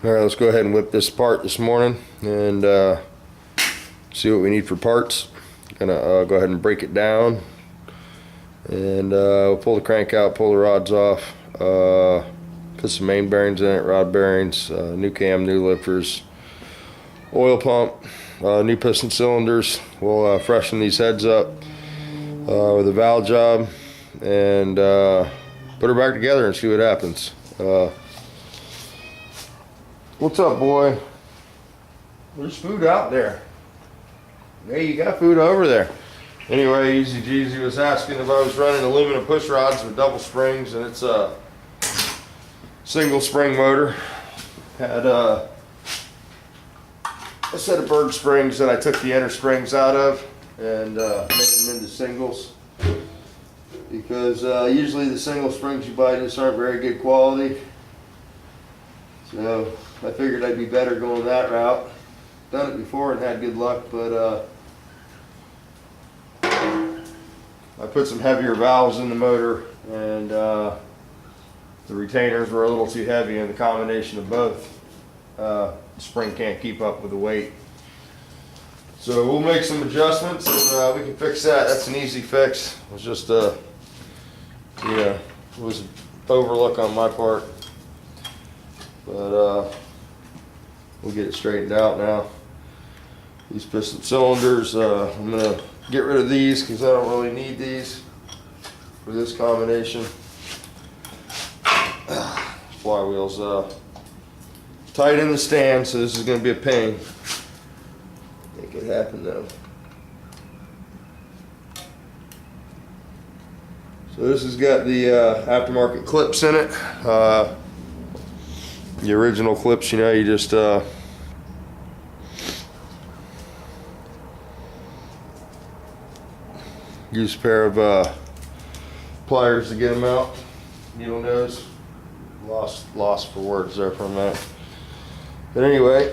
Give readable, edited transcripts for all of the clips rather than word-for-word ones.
Alright, let's go ahead and whip this apart this morning and see what we need for parts. Gonna go ahead and break it down and we'll pull the crank out, pull the rods off, put some main bearings in it, rod bearings, new cam, new lifters, oil pump, new piston cylinders. We'll freshen these heads up with a valve job and put her back together and see what happens. What's up, boy? There's food out there. Hey, you got food over there. Anyway, Easy Jeezy was asking if I was running aluminum push rods with double springs, and it's a single spring motor. Had a set of bird springs that I took the inner springs out of and made them into singles, because usually the single springs you buy just aren't very good quality. So I figured I'd be better going that route. Done it before and had good luck, but I put some heavier valves in the motor, and the retainers were a little too heavy, and the combination of both, the spring can't keep up with the weight. So we'll make some adjustments and we can fix that. That's an easy fix. It was just it was an overlook on my part. But we'll get it straightened out now. These piston cylinders, I'm going to get rid of these because I don't really need these for this combination. Flywheel's tight in the stand, so this is going to be a pain. Make it happen though. So this has got the aftermarket clips in it. The original clips, you know, you just use a pair of pliers to get them out. Needle nose. Lost for words there for a minute. But anyway,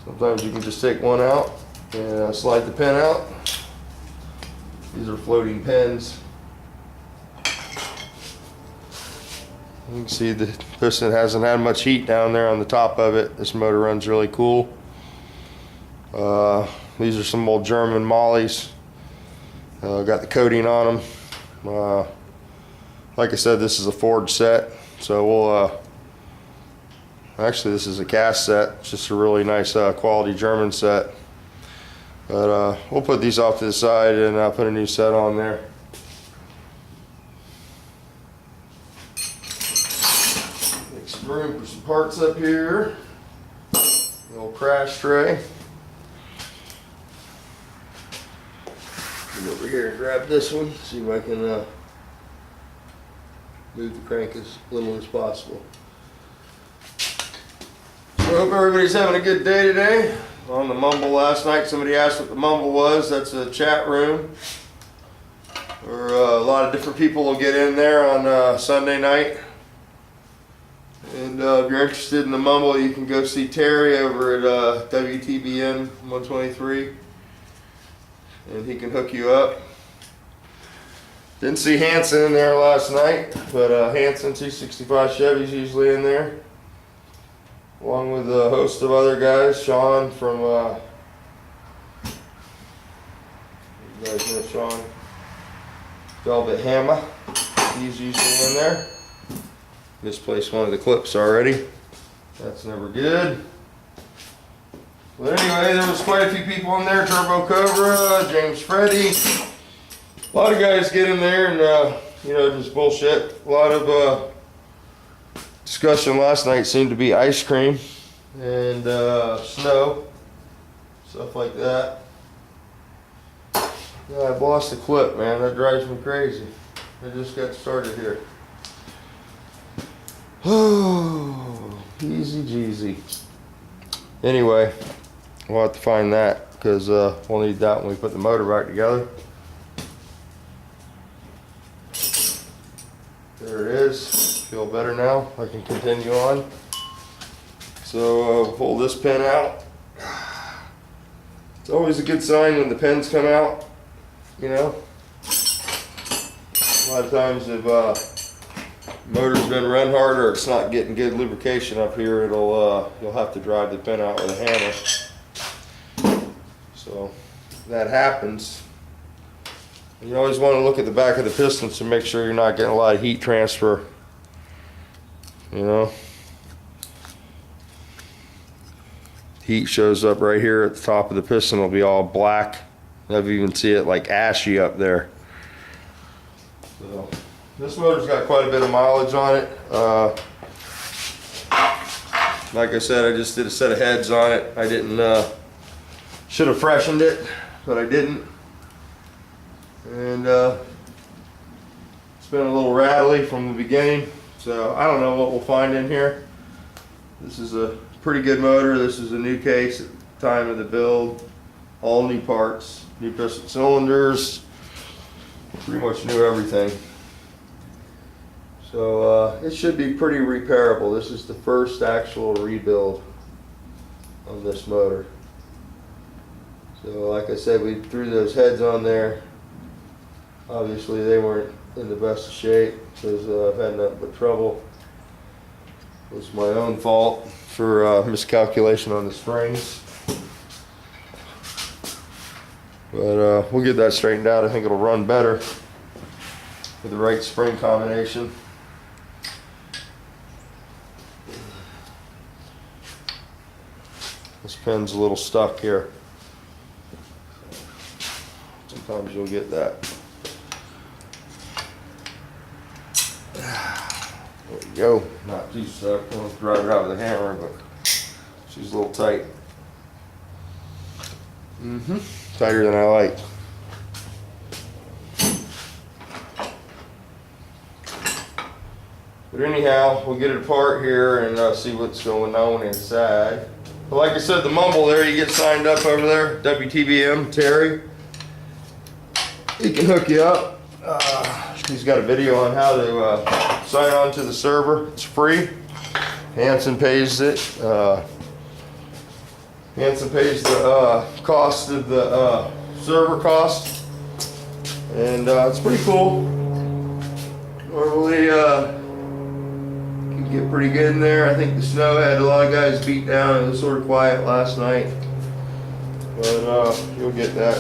sometimes you can just take one out and slide the pin out. These are floating pins. You can see the piston hasn't had much heat down there on the top of it. This motor runs really cool. These are some old German mollies. Got the coating on them. Like I said, this is a forged set, so we'll actually this is a cast set. It's just a really nice quality German set. But we'll put these off to the side and put a new set on there. Make some room for some parts up here. A little crash tray. Get over here and grab this one. See if I can move the crank as little as possible. So I hope everybody's having a good day today. On the Mumble last night, somebody asked what the Mumble was. That's a chat room where a lot of different people will get in there on Sunday night. And if you're interested in the Mumble, you can go see Terry over at WTBN 123. And he can hook you up. Didn't see Hanson in there last night, but Hanson 265 Chevy's usually in there, along with a host of other guys. Sean from you guys know Sean, Velvet Hammer, he's usually in there. Misplaced one of the clips already. That's never good. But anyway, there was quite a few people in there. Turbo Cobra, James Freddy. A lot of guys get in there and, you know, just bullshit. A lot of discussion last night seemed to be ice cream and snow, stuff like that. Yeah, I've lost the clip, man. That drives me crazy. I just got started here. Oh, easy Jeezy. Anyway, we'll have to find that because we'll need that when we put the motor back together. There it is. Feel better now. I can continue on. So pull this pin out. It's always a good sign when the pins come out, you know. A lot of times if motor's been run hard or it's not getting good lubrication up here, it'll you'll have to drive the pin out with a hammer. So that happens. You always want to look at the back of the pistons to make sure you're not getting a lot of heat transfer. You know, heat shows up right here at the top of the piston. It'll be all black. You'll even see it like ashy up there. So this motor's got quite a bit of mileage on it. Like I said, I just did a set of heads on it. I didn't, should have freshened it, but I didn't. And it's been a little rattly from the beginning. So I don't know what we'll find in here. This is a pretty good motor. This is a new case at the time of the build. All new parts, new piston cylinders, pretty much new everything. So it should be pretty repairable. This is the first actual rebuild on this motor. So like I said, we threw those heads on there. Obviously they weren't in the best of shape because I've had nothing but trouble. It was my own fault for miscalculation on the springs. But we'll get that straightened out. I think it'll run better with the right spring combination. This pin's a little stuck here. Sometimes you'll get that. There we go. Not too stuck. I don't drive it out with a hammer, but she's a little tight. Tighter than I like. But anyhow, we'll get it apart here and see what's going on inside. But like I said, the mumble there, you get signed up over there, WTBM, Terry. He can hook you up. He's got a video on how to sign on to the server. It's free. Hanson pays it. Hanson pays the cost of the server cost. And it's pretty cool. Normally can get pretty good in there. I think the snow had a lot of guys beat down. It was sort of quiet last night. But you'll get that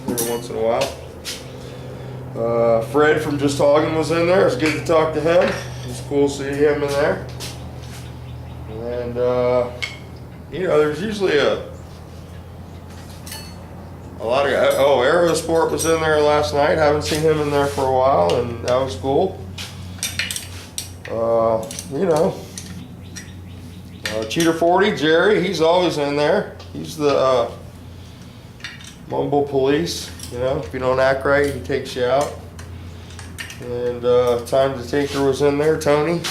every once in a while. Fred from Just Hoggin' was in there. It's good to talk to him. It's cool to see him in there. And you know, there's usually a lot of guys. Oh, Aerosport was in there last night. Haven't seen him in there for a while, and that was cool. You know, Cheater 40, Jerry, he's always in there. He's the mumble police. You know, if you don't act right, he takes you out. And Time to Tinker was in there. Tony,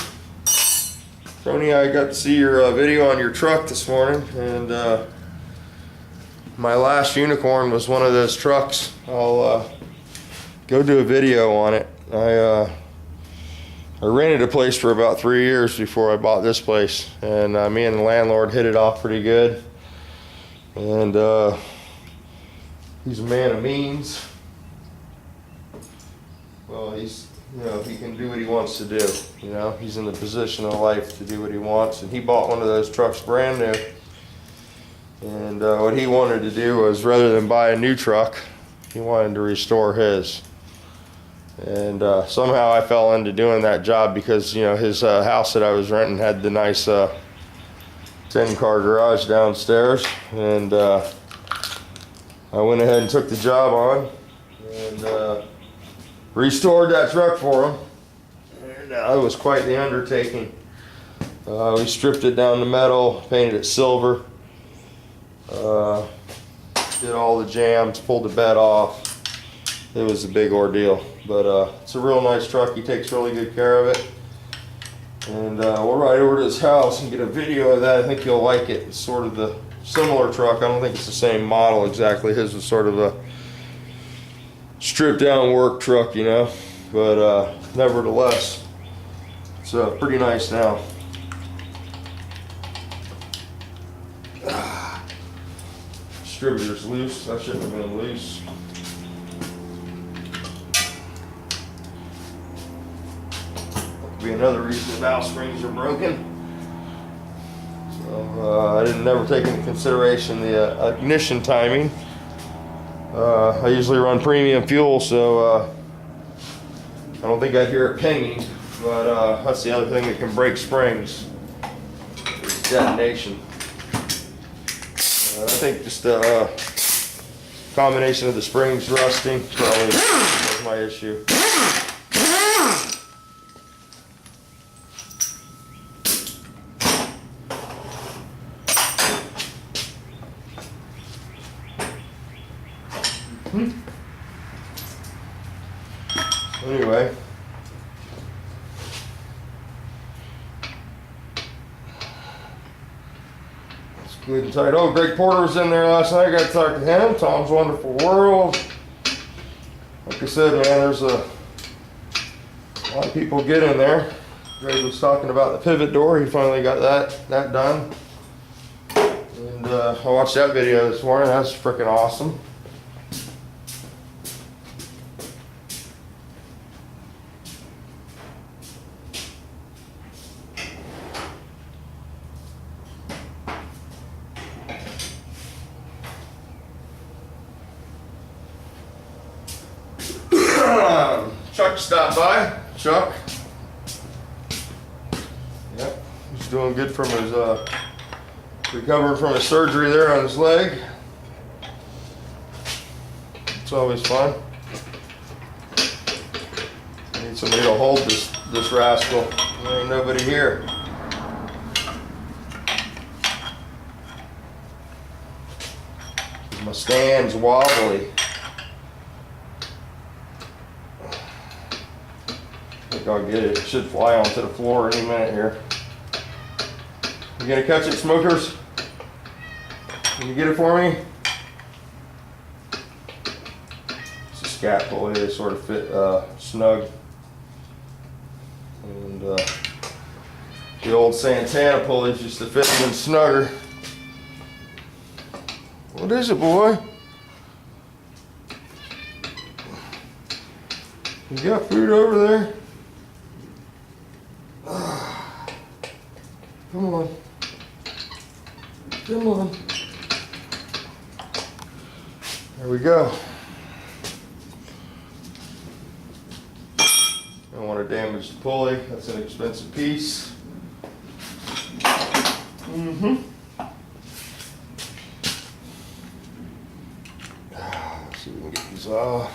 I got to see your video on your truck this morning, and my last unicorn was one of those trucks. I'll go do a video on it. I rented a place for about 3 years before I bought this place, and me and the landlord hit it off pretty good. And he's a man of means. Well, he's, you know, he can do what he wants to do. You know, he's in the position of life to do what he wants, and he bought one of those trucks brand new. And what he wanted to do was, rather than buy a new truck, he wanted to restore his. And somehow I fell into doing that job because, you know, his house that I was renting had the nice 10-car garage downstairs, and I went ahead and took the job on and restored that truck for him. And it was quite the undertaking. We stripped it down to metal, painted it silver, did all the jams, pulled the bed off. It was a big ordeal, but it's a real nice truck. He takes really good care of it. And we'll ride over to his house and get a video of that. I think you'll like it. It's sort of the similar truck. I don't think it's the same model exactly. His was sort of a stripped down work truck, you know, but nevertheless, it's pretty nice now. Distributor's loose. That shouldn't have been loose. be another reason the valve springs are broken. So I didn't never take into consideration the ignition timing. I usually run premium fuel, so I don't think I'd hear it pinging. But that's the other thing that can break springs, is detonation. I think just a combination of the springs rusting probably was my issue. Anyway, it's good and tight. Oh, Greg Porter was in there last night. I got to talk to him. Tom's Wonderful World. Like I said, man, there's a lot of people get in there. Greg was talking about the pivot door. He finally got that done. And I watched that video this morning. That's freaking awesome. Chuck stopped by. Chuck. Yep, he's doing good from his recovering from his surgery there on his leg. It's always fun. I need somebody to hold this rascal. There ain't nobody here. My stand's wobbly. I'll get it. It should fly onto the floor any minute here. You gonna catch it, smokers? Can you get it for me? It's a scat pulley. They sort of fit snug. And the old Santana pulleys used to fit even snugger. What is it, boy? You got food over there? Come on. Come on. There we go. Don't want to damage the pulley. That's an expensive piece. Let's see if we can get these off.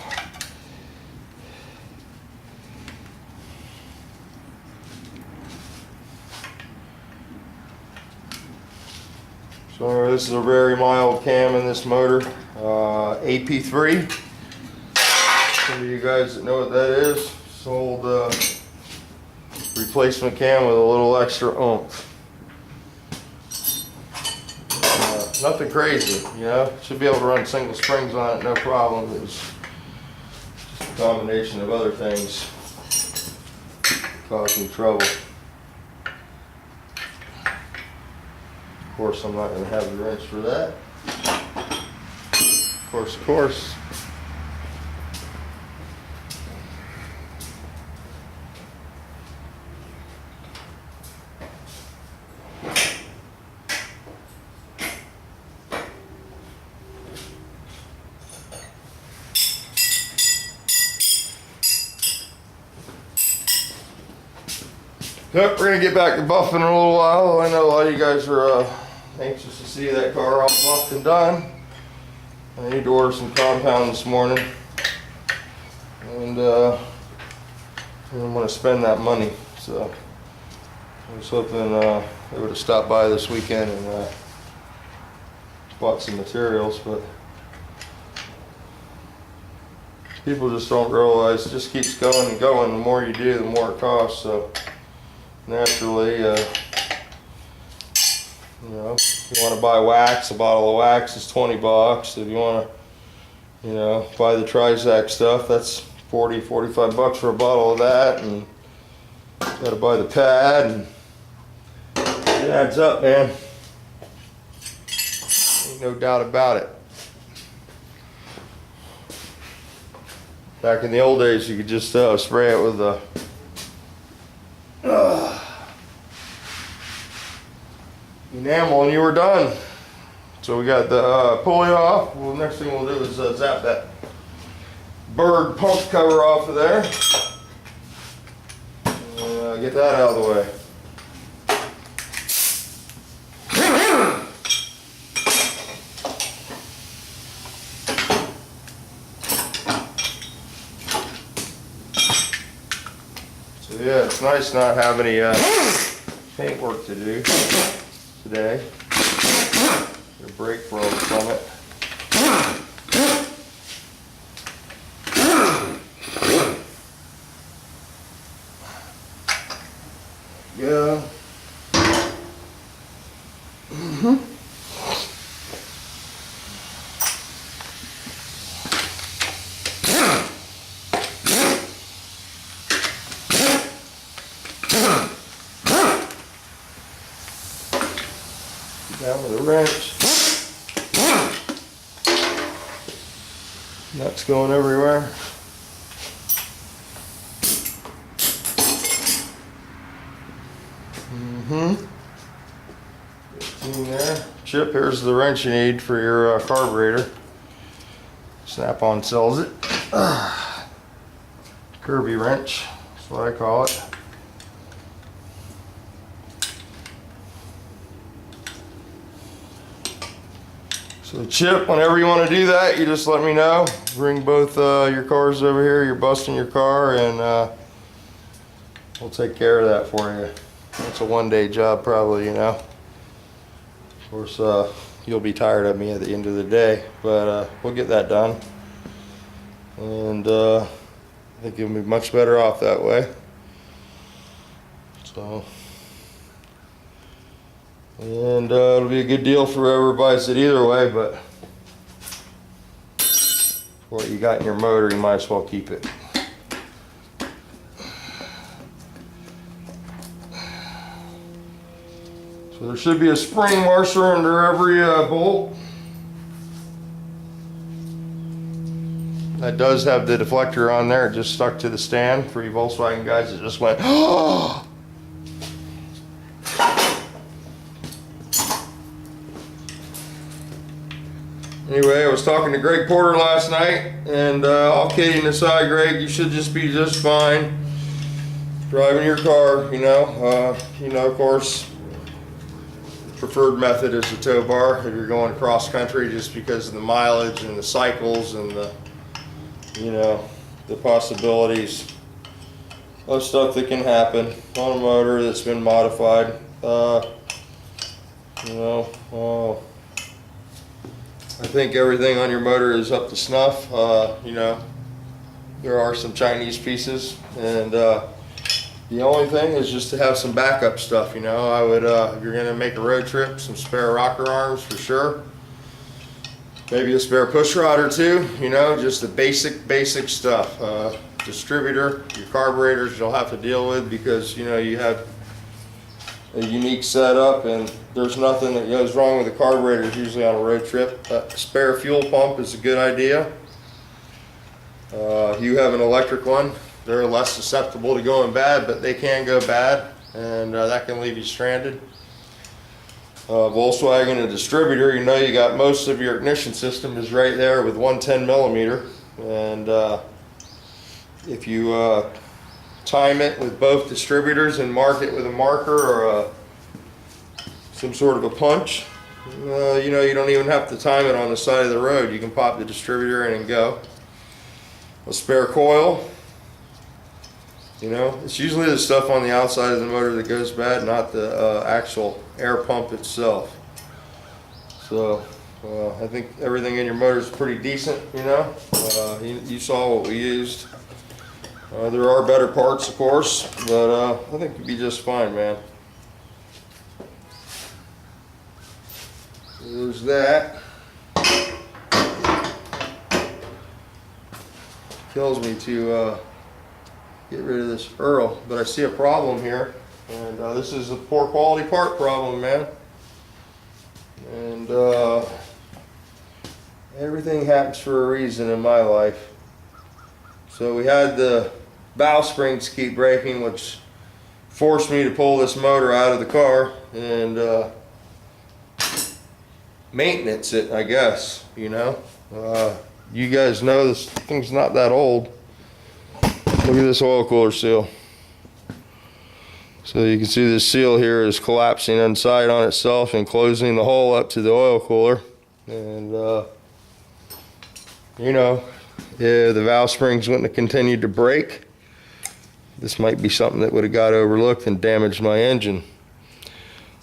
So this is a very mild cam in this motor, AP3. Some of you guys that know what that is, it's an old replacement cam with a little extra oomph. Nothing crazy, you know. Should be able to run single springs on it, no problem. It's just a combination of other things causing trouble. Of course, I'm not going to have the wrench for that. Of course. Yep, we're going to get back to buffing in a little while. I know a lot of you guys are anxious to see that car all buffed and done. I need to order some compound this morning. And I want to spend that money. So I was hoping they would have stopped by this weekend and bought some materials. But people just don't realize it just keeps going and going. The more you do, the more it costs. So naturally, you know, if you want to buy wax, a bottle of wax is 20 bucks. If you want to, you know, buy the Trizac stuff, that's 40, 45 bucks for a bottle of that. And you got to buy the pad, and it adds up, man. Ain't no doubt about it. Back in the old days, you could just spray it with a enamel and you were done. So we got the pulley off. Well, next thing we'll do is zap that bird pump cover off of there. And, get that out of the way. So yeah, it's nice not having any paint work to do today. Get a break from it. Yeah. Down with a wrench. Nuts going everywhere. In there. Chip, here's the wrench you need for your carburetor. Snap-on sells it. Kirby wrench, that's what I call it. So the chip, whenever you want to do that, you just let me know. Bring both your cars over here, you're busting your car, and we'll take care of that for you. It's a one-day job probably, you know. Of course, you'll be tired of me at the end of the day, but we'll get that done. And I think you'll be much better off that way. So, and it'll be a good deal for whoever buys it either way, but what you got in your motor, you might as well keep it. So there should be a spring washer under every bolt. That does have the deflector on there. It just stuck to the stand. For you Volkswagen guys, it just went, oh! Anyway, I was talking to Greg Porter last night, and all kidding aside, Greg, you should just be just fine driving your car, you know. Of course, preferred method is the tow bar if you're going cross country, just because of the mileage and the cycles and the, you know, the possibilities of stuff that can happen on a motor that's been modified. I think everything on your motor is up to snuff. You know, there are some Chinese pieces, and the only thing is just to have some backup stuff. You know, I would, if you're gonna make a road trip, some spare rocker arms for sure. Maybe a spare push rod or two, you know, just the basic stuff. Distributor, your carburetors you'll have to deal with because, you know, you have a unique setup and there's nothing that goes wrong with the carburetors usually on a road trip. A spare fuel pump is a good idea. You have an electric one, they're less susceptible to going bad, but they can go bad, and that can leave you stranded. Volkswagen, a distributor, you know, you got most of your ignition system is right there with 110mm, and if you time it with both distributors and mark it with a marker or some sort of a punch, you know, you don't even have to time it on the side of the road. You can pop the distributor in and go. A spare coil, you know, it's usually the stuff on the outside of the motor that goes bad, not the actual air pump itself. So I think everything in your motor is pretty decent, you know. You saw what we used. There are better parts, of course, but I think you'll be just fine, man. There's that. Kills me to get rid of this Earl, but I see a problem here, and this is a poor quality part problem, man. And everything happens for a reason in my life. So we had the valve springs keep breaking, which forced me to pull this motor out of the car, and maintenance it, I guess, you know. You guys know this thing's not that old. Look at this oil cooler seal. So you can see this seal here is collapsing inside on itself and closing the hole up to the oil cooler. And you know, if the valve springs wouldn't have continued to break, this might be something that would have got overlooked and damaged my engine.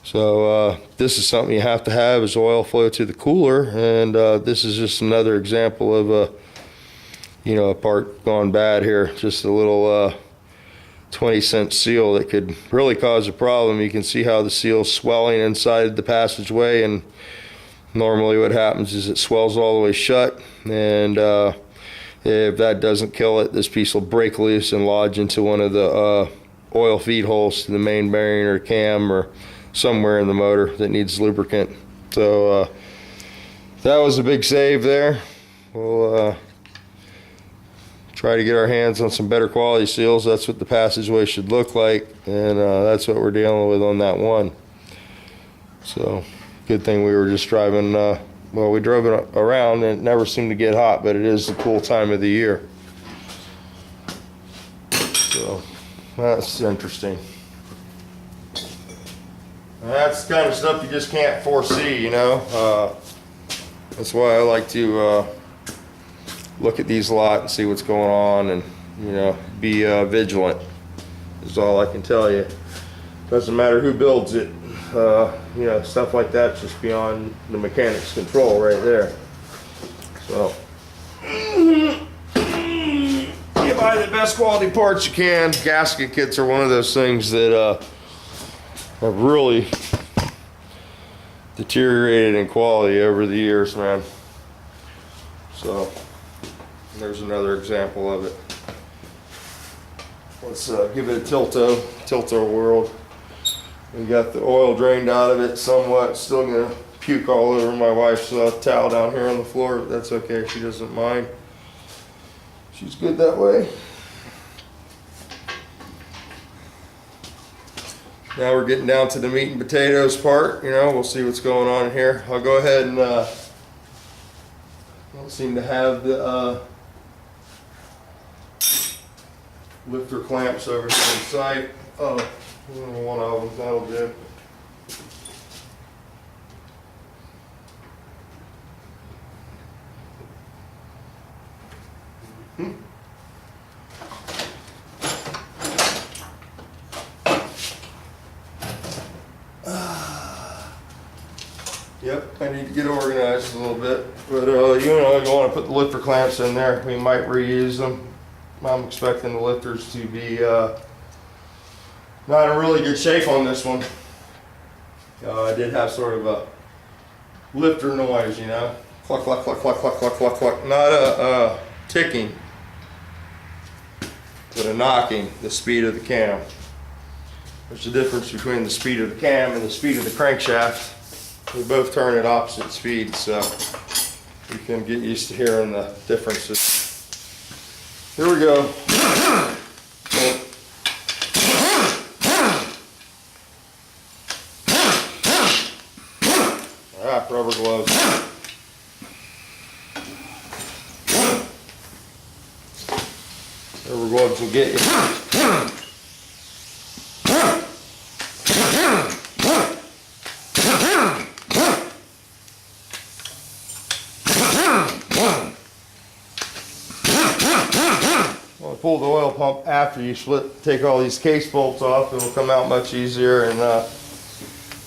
So this is something you have to have, is oil flow to the cooler, and this is just another example of a, you know, a part gone bad here. Just a little 20-cent seal that could really cause a problem. You can see how the seal's swelling inside the passageway, and normally what happens is it swells all the way shut, and if that doesn't kill it, this piece will break loose and lodge into one of the oil feed holes to the main bearing or cam or somewhere in the motor that needs lubricant. So that was a big save there. We'll try to get our hands on some better quality seals. That's what the passageway should look like, and that's what we're dealing with on that one. So good thing we were just driving, well, we drove it around and it never seemed to get hot, but it is the cool time of the year. So that's interesting. That's the kind of stuff you just can't foresee, you know. That's why I like to look at these a lot and see what's going on, and, you know, be vigilant is all I can tell you. Doesn't matter who builds it. You know, stuff like that's just beyond the mechanic's control right there. So you buy the best quality parts you can. Gasket kits are one of those things that have really deteriorated in quality over the years, man. So there's another example of it. Let's give it a tilto world. We got the oil drained out of it somewhat. Still gonna puke all over my wife's towel down here on the floor, but that's okay, she doesn't mind. She's good that way. Now we're getting down to the meat and potatoes part. You know, we'll see what's going on here. I'll go ahead and don't seem to have the lifter clamps over here on site. Oh, one of them, that'll do. Yep, I need to get organized a little bit, but you know, you want to put the lifter clamps in there. We might reuse them. I'm expecting the lifters to be not in really good shape on this one. I did have sort of a lifter noise, you know, cluck, cluck, cluck, cluck, cluck, cluck, cluck, cluck. Not a ticking, but a knocking, the speed of the cam. There's a difference between the speed of the cam and the speed of the crankshaft. We both turn at opposite speeds, so you can get used to hearing the differences. Here we go. Ah, rubber gloves. Rubber gloves will get you. Pull the oil pump after you take all these case bolts off. It'll come out much easier, and you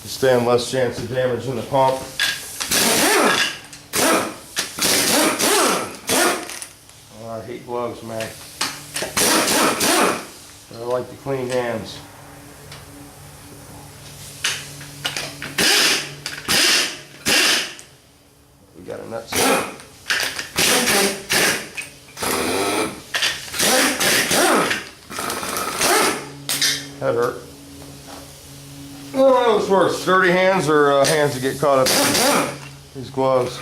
stand less chance of damaging the pump. Oh, I hate gloves, man. I like the clean hands. We got a nut. That hurt. Oh, what's worse, sturdy hands or hands that get caught up in these gloves?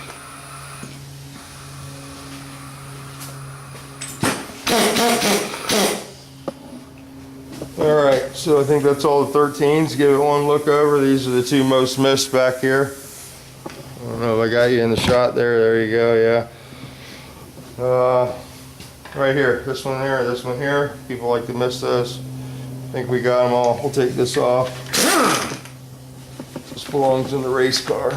Alright, so I think that's all the 13s. Give it one look over. These are the two most missed back here. don't know if I got you in the shot there. There you go, yeah. Right here, this one here, this one here. People like to miss those. I think we got them all. We'll take this off. This belongs in the race car.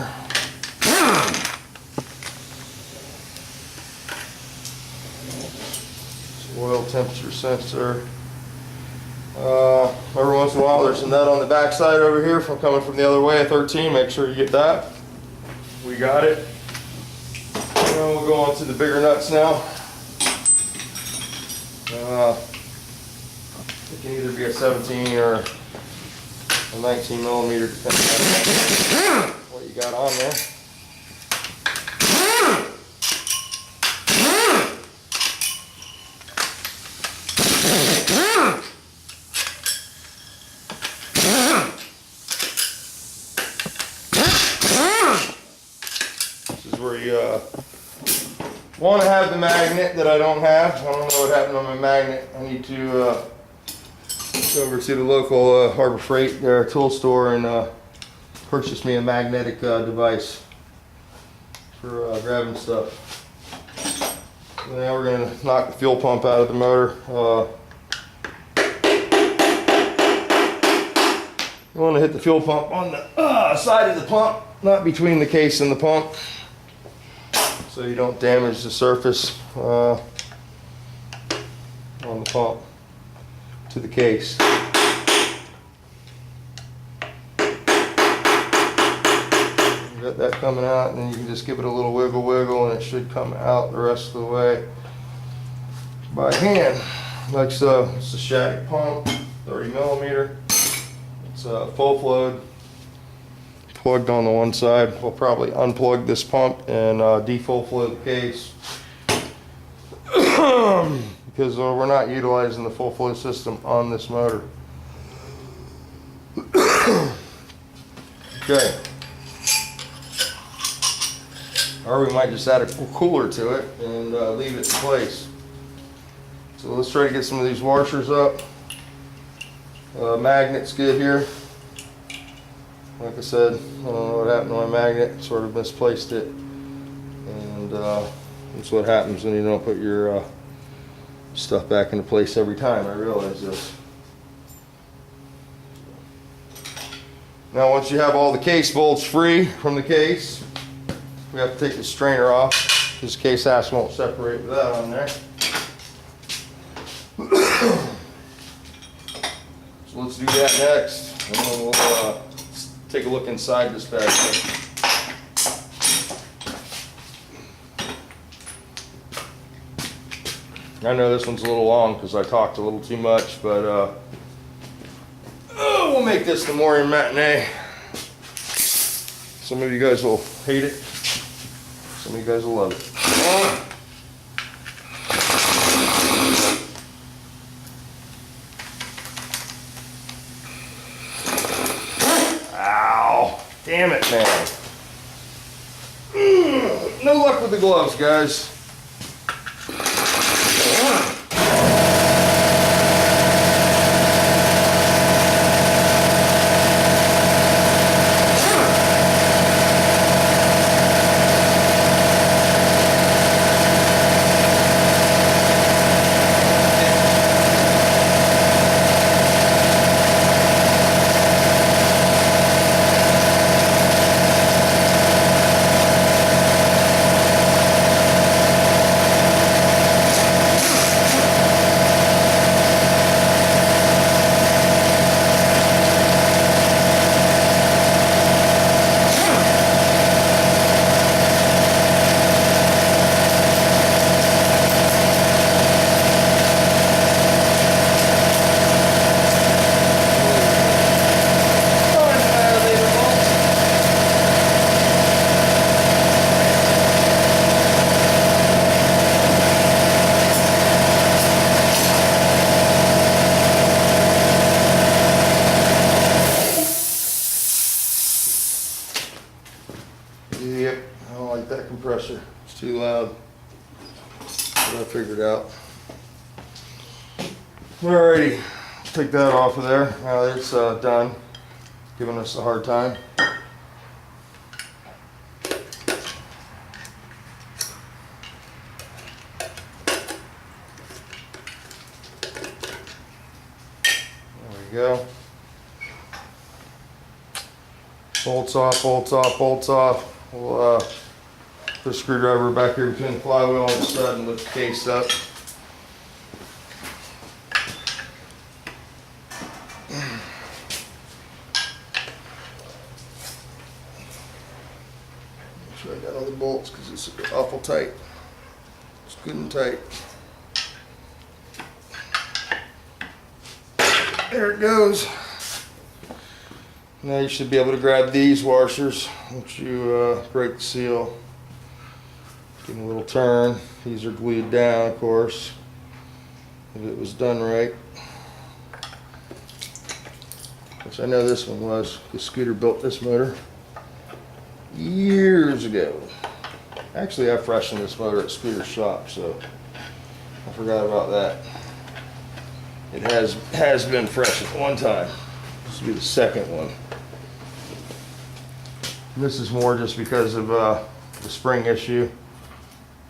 Oil temperature sensor. Every once in a while there's a nut on the back side over here from coming from the other way, a 13. Make sure you get that. We got it. And we'll go on to the bigger nuts now. It can either be a 17 or a 19 millimeter, depending on what you got on there. This is where you want to have the magnet that I don't have. I don't know what happened on my magnet. I need to go over to the local Harbor Freight tool store and purchase me a magnetic device for grabbing stuff. So now we're going to knock the fuel pump out of the motor. You want to hit the fuel pump on the side of the pump, not between the case and the pump, so you don't damage the surface on the pump to the case. You got that coming out, and then you can just give it a little wiggle and it should come out the rest of the way by hand, like so. It's a Shattuck pump, 30 millimeter. It's full flow, plugged on the one side. We'll probably unplug this pump and de-full flow the case because we're not utilizing the full flow system on this motor. Okay. Or we might just add a cooler to it and leave it in place. So let's try to get some of these washers up. Magnet's good here. Like I said, I don't know what happened to my magnet, sort of misplaced it. And that's what happens when you don't put your stuff back into place every time. I realize this. Now once you have all the case bolts free from the case, we have to take the strainer off because the case ass won't separate with that on there. So let's do that next, and then we'll take a look inside this bad thing. I know this one's a little long because I talked a little too much, but we'll make this the morning matinee. Some of you guys will hate it, some of you guys will love it. Damn it, man. No luck with the gloves, guys. Yep, I don't like that compressor. It's too loud. But I figured out. Alrighty, take that off of there. Now it's done. Giving us a hard time. go. Bolts off, bolts off, bolts off. We'll put a screwdriver back here between the flywheel and the stud and lift the case up. Make sure I got all the bolts because it's awful tight. It's good and tight. There it goes. Now you should be able to grab these washers once you break the seal. Give them a little turn. These are glued down, of course, if it was done right. Which I know this one was, because Scooter built this motor years ago. Actually, I freshened this motor at Scooter's shop, so I forgot about that. It has been fresh at one time. This will be the second one. This is more just because of the spring issue.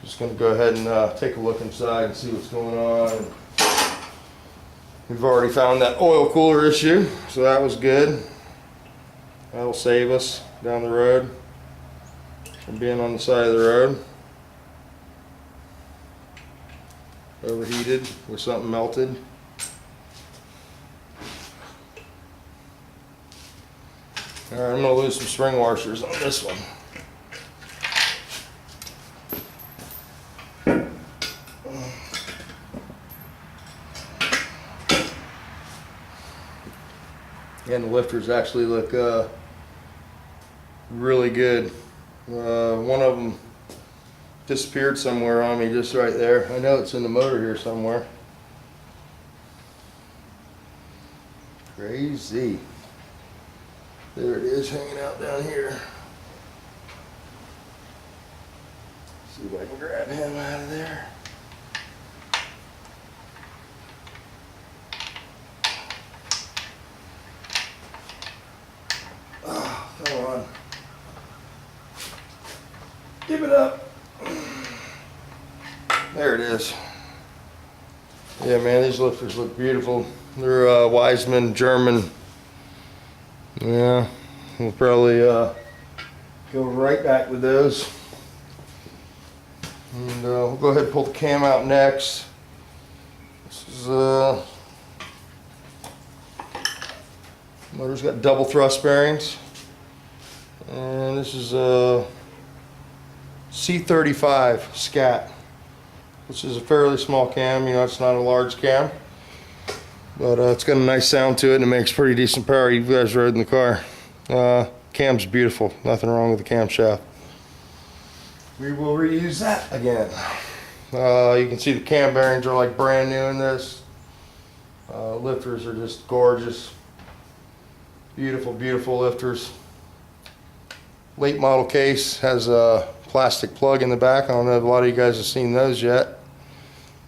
Just going to go ahead and take a look inside and see what's going on. We've already found that oil cooler issue, so that was good. That'll save us down the road from being on the side of the road. Overheated with something melted. Alright, I'm going to lose some spring washers on this one. And the lifters actually look really good. One of them disappeared somewhere on me, just right there. I know it's in the motor here somewhere. Crazy. There it is, hanging out down here. See if I can grab him out of there. Oh, come on. Give it up. There it is. Yeah, man, these lifters look beautiful. They're Wiseman German. Yeah, we'll probably go right back with those. And we'll go ahead and pull the cam out next. This is motor's got double thrust bearings. And this is a C35 scat, which is a fairly small cam. You know, it's not a large cam. But it's got a nice sound to it and it makes pretty decent power. You guys rode in the car. Cam's beautiful. Nothing wrong with the camshaft. We will reuse that again. You can see the cam bearings are like brand new in this. Lifters are just gorgeous. Beautiful, beautiful lifters. Late model case has a plastic plug in the back. I don't know if a lot of you guys have seen those yet.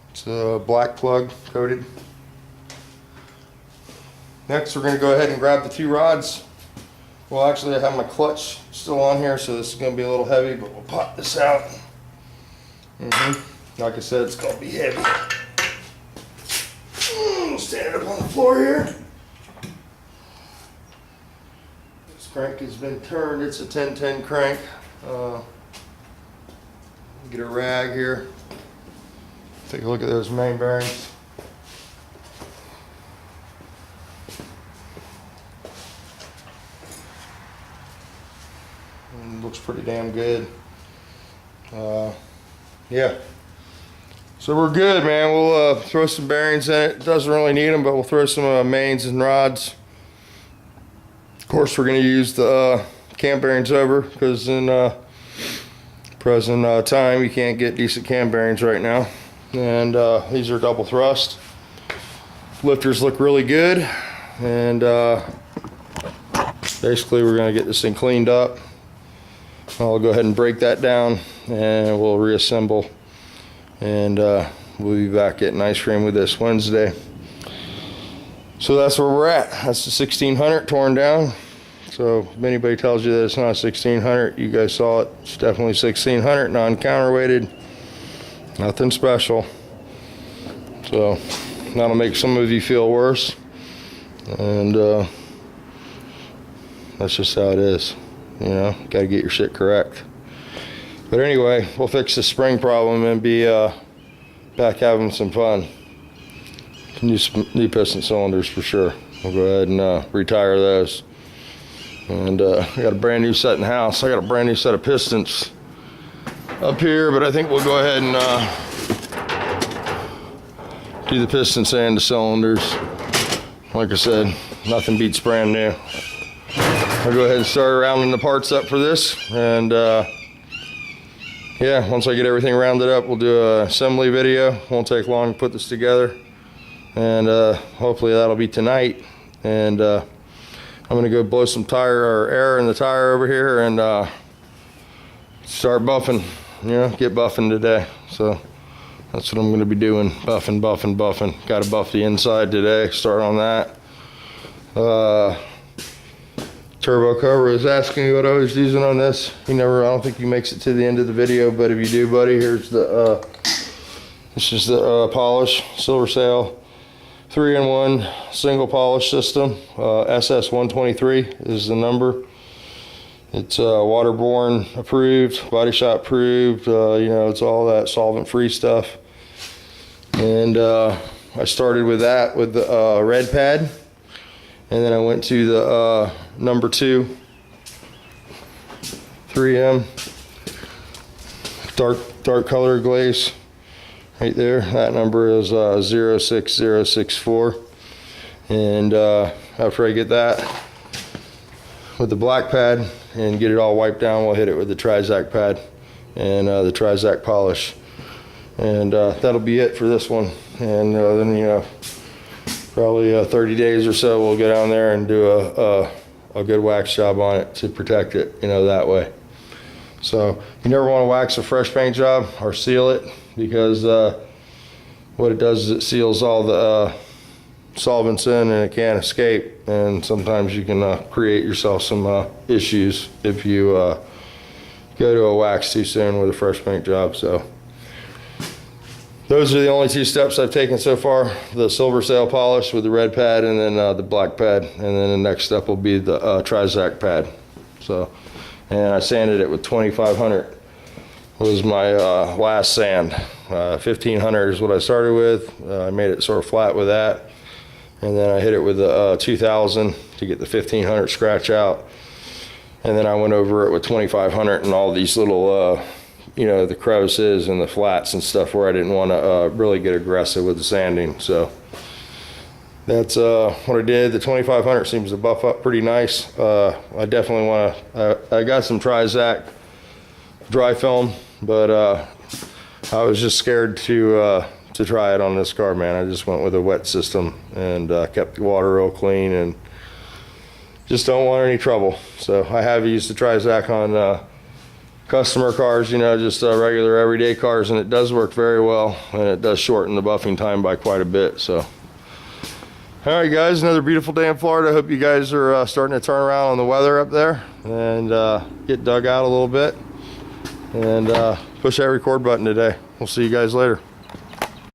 It's a black plug coated. Next, we're going to go ahead and grab the two rods. Well, actually, I have my clutch still on here, so this is going to be a little heavy, but we'll pop this out. Like I said, it's going to be heavy. We'll stand it up on the floor here. This crank has been turned. It's a 1010 crank. Get a rag here. Take a look at those main bearings. Looks pretty damn good. Yeah. So we're good, man. We'll throw some bearings in it. Doesn't really need them, but we'll throw some mains and rods. Of course, we're going to use the cam bearings over because in present time you can't get decent cam bearings right now. And these are double thrust. Lifters look really good. And basically, we're going to get this thing cleaned up. I'll go ahead and break that down and we'll reassemble, and we'll be back getting ice cream with this Wednesday. So that's where we're at. That's the 1600 torn down. So if anybody tells you that it's not 1600, you guys saw it. It's definitely 1600, non-counterweighted, nothing special. So that'll make some of you feel worse. And that's just how it is. You know, gotta get your shit correct. But anyway, we'll fix the spring problem and be back having some fun. New piston cylinders for sure. We'll go ahead and retire those. And I got a brand new set in the house. I got a brand new set of pistons up here, but I think we'll go ahead and do the pistons and the cylinders. Like I said, nothing beats brand new. I'll go ahead and start rounding the parts up for this, and yeah, once I get everything rounded up, we'll do an assembly video. Won't take long to put this together, and hopefully that'll be tonight. And I'm gonna go blow some air in the tire over here and start buffing. You know, get buffing today. So that's what I'm gonna be doing. Buffing. Got to buff the inside today. Start on that. Turbo Cobra is asking me what I was using on this. I don't think he makes it to the end of the video, but if you do, buddy, here's the this is the polish, Silver Sail 3-in-1 single polish system. SS123 is the number. It's waterborne approved, body shop approved. You know, it's all that solvent free stuff. And I started with that with the red pad, and then I went to the number 2 3M dark color glaze right there. That number is 06064. And after I get that with the black pad and get it all wiped down, we'll hit it with the Trizac pad and the Trizac polish, and that'll be it for this one. And then, you know, probably 30 days or so, we'll go down there and do a good wax job on it to protect it, you know, that way. So you never want to wax a fresh paint job or seal it, because what it does is it seals all the solvents in and it can't escape, and sometimes you can create yourself some issues if you go to a wax too soon with a fresh paint job. So those are the only 2 steps I've taken so far: the Silver Sail polish with the red pad, and then the black pad, and then the next step will be the Trizac pad. So, and I sanded it with 2500 was my last sand. 1500 is what I started with. I made it sort of flat with that, and then I hit it with the 2000 to get the 1500 scratch out, and then I went over it with 2500 and all these little you know, the crevices and the flats and stuff where I didn't want to really get aggressive with the sanding. So that's what I did. The 2500 seems to buff up pretty nice. I definitely want to, I got some Trizac dry film, but I was just scared to try it on this car, man. I just went with a wet system and kept the water real clean and just don't want any trouble. So I have used the Trizac on customer cars, you know, just regular everyday cars, and it does work very well, and it does shorten the buffing time by quite a bit. So all right, guys, another beautiful day in Florida. I hope you guys are starting to turn around on the weather up there and get dug out a little bit, and push that record button today. We'll see you guys later.